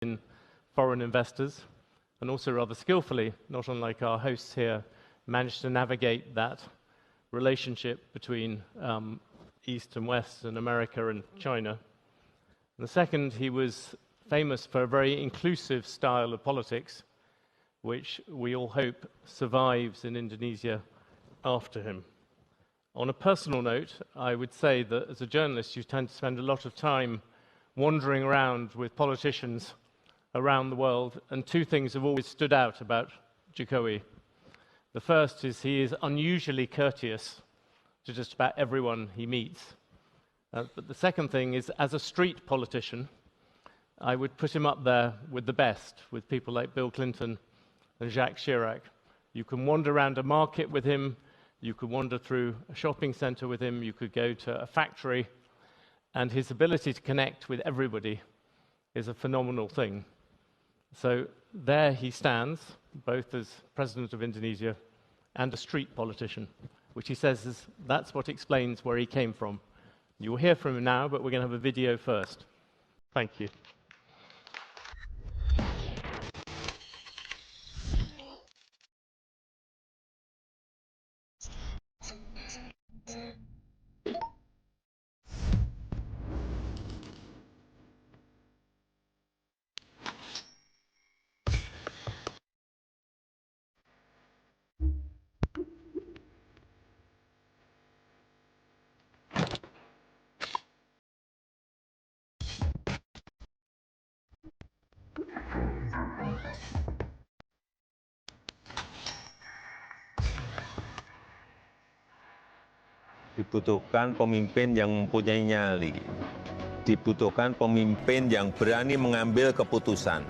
in foreign investors, and also rather skillfully, not unlike our hosts here, managed to navigate that relationship between East and West and America and China. And the second, he was famous for a very inclusive style of politics, which we all hope survives in Indonesia after him. On a personal note, I would say that as a journalist, you tend to spend a lot of time wandering around with politicians around the world, and two things have always stood out about Jokowi. The first is he is unusually courteous to just about everyone he meets. But the second thing is, as a street politician, I would put him up there with the best, with people like Bill Clinton and Jacques Chirac. You can wander around a market with him, you could wander through a shopping center with him, you could go to a factory, and his ability to connect with everybody is a phenomenal thing. So there he stands, both as President of Indonesia and a street politician, which he says that's what explains where he came from. You will hear from him now, but we're going to have a video first. Thank you. Dibutuhkan pemimpin yang mempunyai nyali, dibutuhkan pemimpin yang berani mengambil keputusan,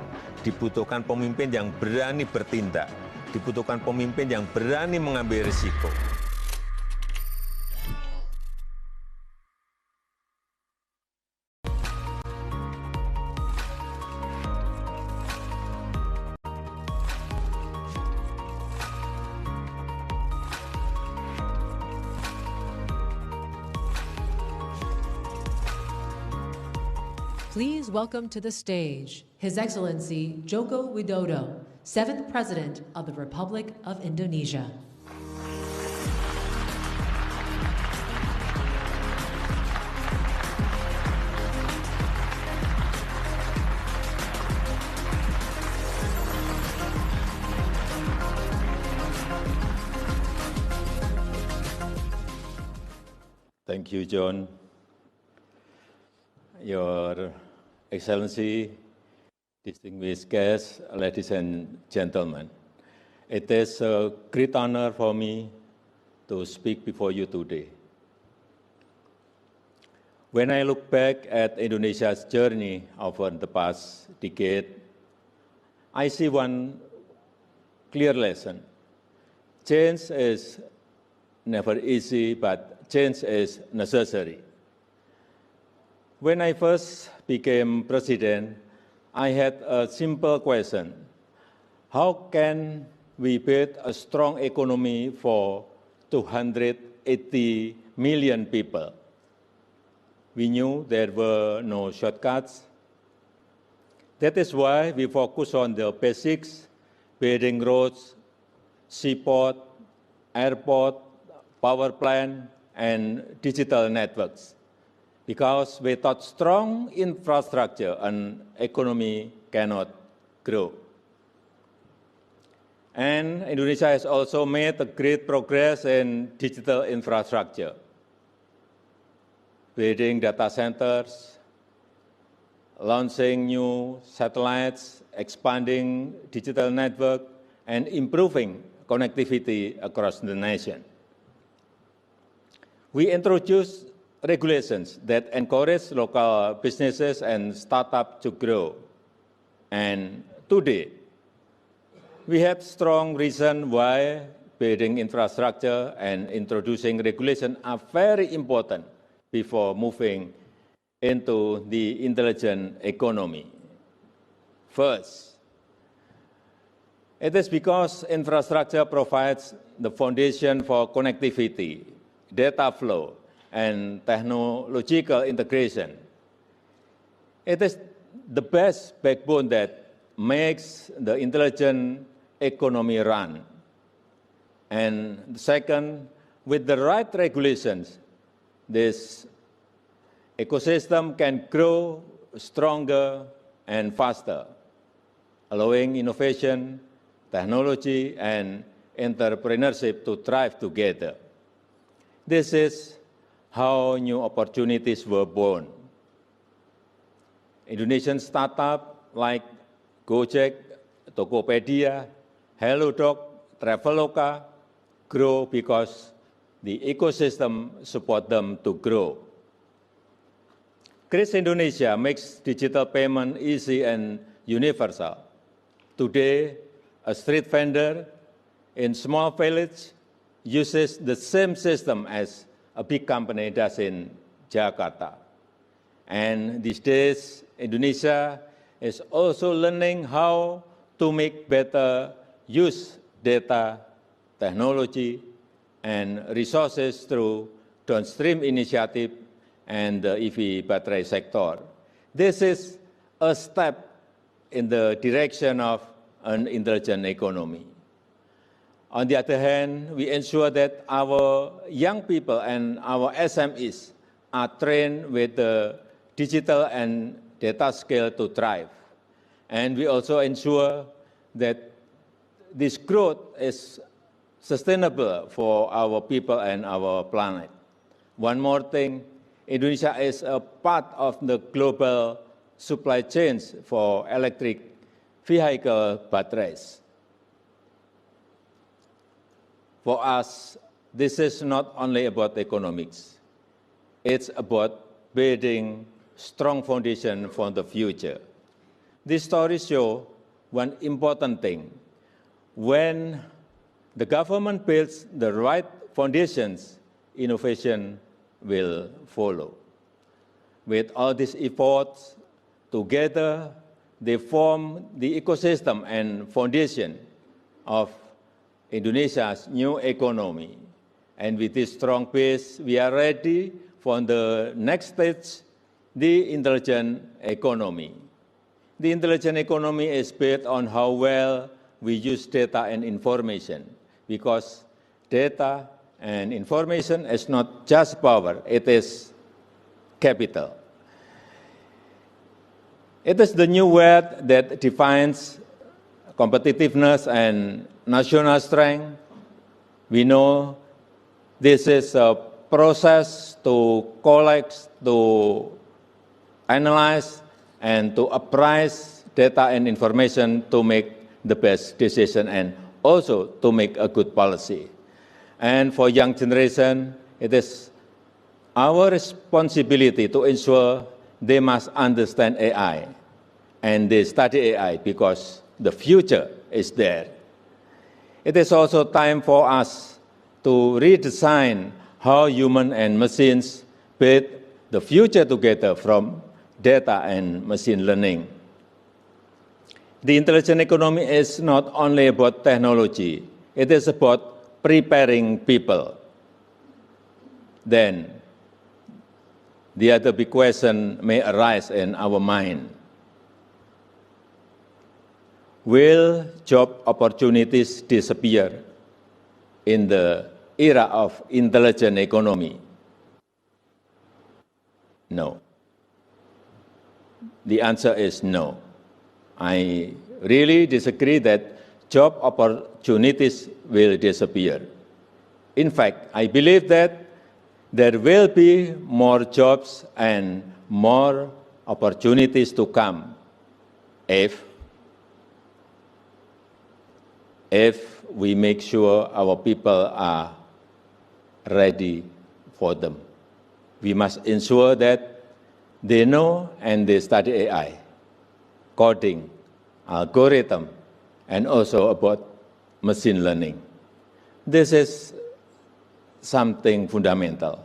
dibutuhkan pemimpin yang berani bertindak, dibutuhkan pemimpin yang berani mengambil risiko. Please welcome to the stage His Excellency Joko Widodo, 7th President of the Republic of Indonesia. Thank you, John. Your Excellency, distinguished guests, ladies and gentlemen, it is a great honor for me to speak before you today. When I look back at Indonesia's journey over the past decade, I see one clear lesson. Change is never easy, but change is necessary. When I first became president, I had a simple question: how can we build a strong economy for 280 million people? We knew there were no shortcuts. That is why we focus on the basics: building roads, seaport, airport, power plant, and digital networks. Because without strong infrastructure, an economy cannot grow. And Indonesia has also made a great progress in digital infrastructure, building data centers, launching new satellites, expanding digital network, and improving connectivity across the nation. We introduced regulations that encourage local businesses and startups to grow. And today, we have strong reason why building infrastructure and introducing regulation are very important before moving into the intelligent economy. First, it is because infrastructure provides the foundation for connectivity, data flow, and technological integration. It is the best backbone that makes the intelligent economy run. And second, with the right regulations, this ecosystem can grow stronger and faster, allowing innovation, technology, and entrepreneurship to thrive together. This is how new opportunities were born. Indonesian startups like Gojek, Tokopedia, HelloDoc, Traveloka grow because the ecosystem supports them to grow. Kris Indonesia makes digital payment easy and universal. Today, a street vendor in small village uses the same system as a big company does in Jakarta. And these days, Indonesia is also learning how to make better use data, technology, and resources through downstream initiative and the EV battery sector. This is a step in the direction of an intelligent economy. On the other hand, we ensure that our young people and our SMEs are trained with the digital and data skill to thrive. And we also ensure that this growth is sustainable for our people and our planet. One more thing, Indonesia is a part of the global supply chains for electric vehicle batteries. For us, this is not only about economics. It's about building strong foundation for the future. This story shows one important thing. When the government builds the right foundations, innovation will follow. With all these efforts, together they form the ecosystem and foundation of Indonesia's new economy. And with this strong base, we are ready for the next stage, the intelligent economy. The intelligent economy is built on how well we use data and information, because data and information is not just power, it is capital. It is the new word that defines competitiveness and national strength. We know this is a process to collect, to analyze, and to appraise data and information to make the best decision and also to make a good policy. And for young generation, it is our responsibility to ensure they must understand AI and they study AI because the future is there. It is also time for us to redesign how human and machines build the future together from data and machine learning. The intelligent economy is not only about technology, it is about preparing people. Then, the other big question may arise in our mind. Will job opportunities disappear in the era of intelligent economy? No. The answer is no. I really disagree that job opportunities will disappear. In fact, I believe that there will be more jobs and more opportunities to come if we make sure our people are ready for them. We must ensure that they know and they study AI, coding, algorithm, and also about machine learning. This is something fundamental.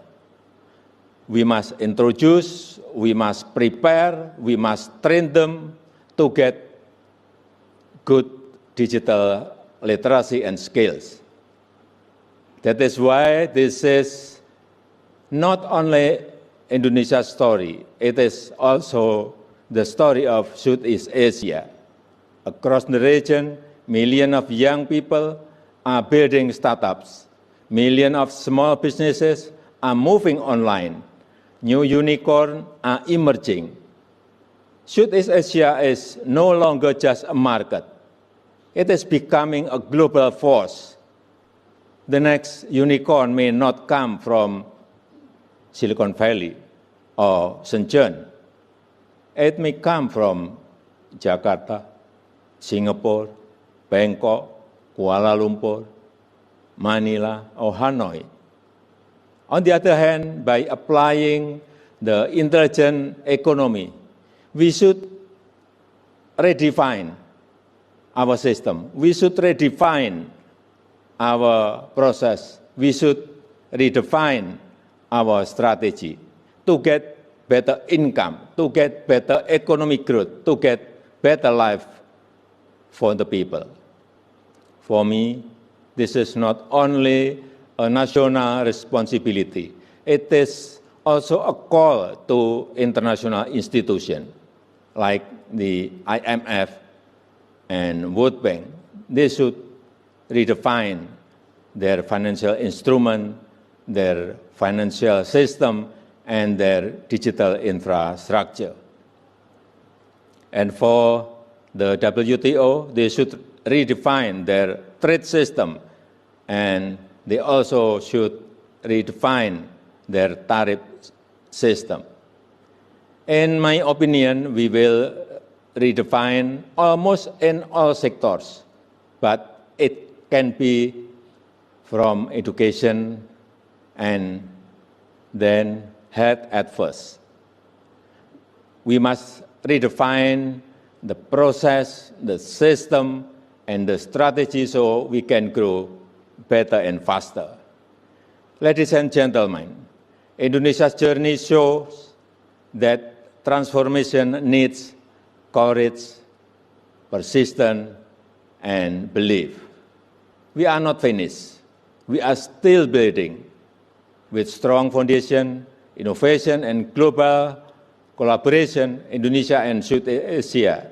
We must introduce, we must prepare, we must train them to get good digital literacy and skills. That is why this is not only Indonesia's story, it is also the story of Southeast Asia. Across the region, millions of young people are building startups. Millions of small businesses are moving online. New unicorns are emerging. Southeast Asia is no longer just a market. It is becoming a global force. The next unicorn may not come from Silicon Valley or Shenzhen. It may come from Jakarta, Singapore, Bangkok, Kuala Lumpur, Manila, or Hanoi. On the other hand, by applying the intelligent economy, we should redefine our system. We should redefine our process. We should redefine our strategy to get better income, to get better economic growth, to get better life for the people. For me, this is not only a national responsibility, it is also a call to international institutions like the IMF and World Bank. They should redefine their financial instrument, their financial system, and their digital infrastructure. And for the WTO, they should redefine their trade system, and they also should redefine their tariff system. In my opinion, we will redefine almost in all sectors, but it can be from education and then health at first. We must redefine the process, the system, and the strategy so we can grow better and faster. Ladies and gentlemen, Indonesia's journey shows that transformation needs courage, persistence, and belief. We are not finished. We are still building. With strong foundation, innovation, and global collaboration, Indonesia and Southeast Asia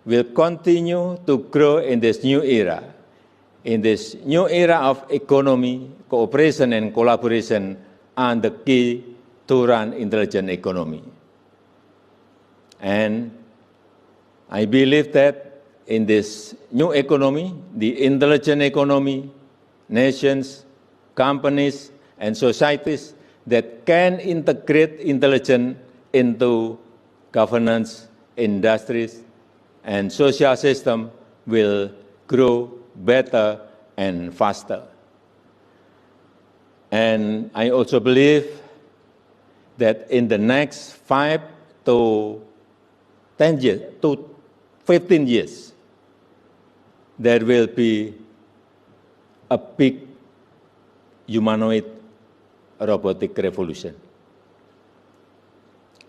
will continue to grow in this new era. In this new era of economy, cooperation and collaboration are the key to run intelligent economy. And I believe that in this new economy, the intelligent economy, nations, companies, and societies that can integrate intelligence into governance, industries, and social system will grow better and faster. And I also believe that in the next 5 to 10 years, to 15 years, there will be a big humanoid robotic revolution.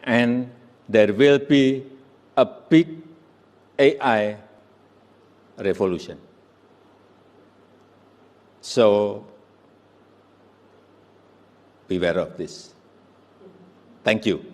And there will be a big AI revolution. So beware of this. Thank you.